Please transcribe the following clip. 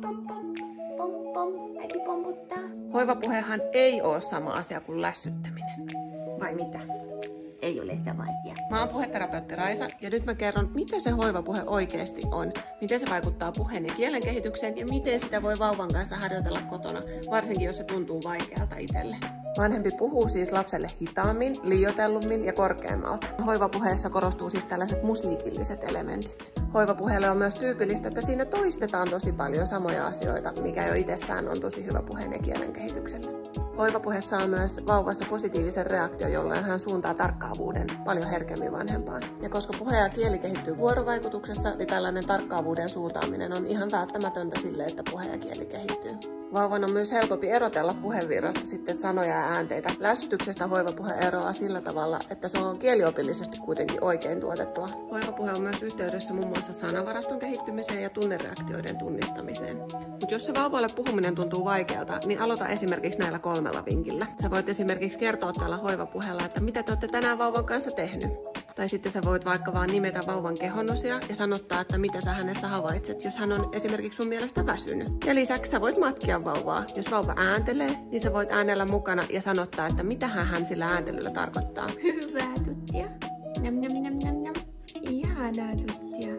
pom pom, pom pom, äiti pomputtaa. Hoivapuhehan ei ole sama asia kuin lässyttäminen. Vai mitä? Ei ole sama asia. Mä oon puheterapeutti Raisa ja nyt mä kerron, mitä se hoivapuhe oikeasti on, miten se vaikuttaa puheen ja kielen kehitykseen ja miten sitä voi vauvan kanssa harjoitella kotona, varsinkin jos se tuntuu vaikealta itselle. Vanhempi puhuu siis lapselle hitaammin, liioitellummin ja korkeammalta. Hoivapuheessa korostuu siis tällaiset musiikilliset elementit. Hoivapuheelle on myös tyypillistä, että siinä toistetaan tosi paljon samoja asioita, mikä jo itsessään on tosi hyvä puheen ja kielen kehitykselle. Hoivapuheessa on myös vauvassa positiivisen reaktio, jolloin hän suuntaa tarkkaavuuden paljon herkemmin vanhempaan. Ja koska puhe ja kieli kehittyy vuorovaikutuksessa, niin tällainen tarkkaavuuden suuntaaminen on ihan välttämätöntä sille, että puhe ja kieli kehittyy. Vauvan on myös helpompi erotella puhevirrasta sitten sanoja ja äänteitä. Lässytyksestä hoivapuhe eroaa sillä tavalla, että se on kieliopillisesti kuitenkin oikein tuotettua. Hoivapuhe on myös yhteydessä muun muassa sanavaraston kehittymiseen ja tunnereaktioiden tunnistamiseen. Mutta jos se vauvalle puhuminen tuntuu vaikealta, niin aloita esimerkiksi näillä 3 vinkillä. Sä voit esimerkiksi kertoa tällä hoivapuheella, että mitä te olette tänään vauvan kanssa tehnyt. Tai sitten sä voit vaikka vaan nimetä vauvan kehonosia ja sanottaa, että mitä sä hänessä havaitset, jos hän on esimerkiksi sun mielestä väsynyt. Ja lisäksi sä voit matkia vauvaa. Jos vauva ääntelee, niin sä voit äänellä mukana ja sanottaa, että mitä hän sillä ääntelyllä tarkoittaa. Hyvää tuttia. Nam nam nam nam nam. Ihanaa tuttia.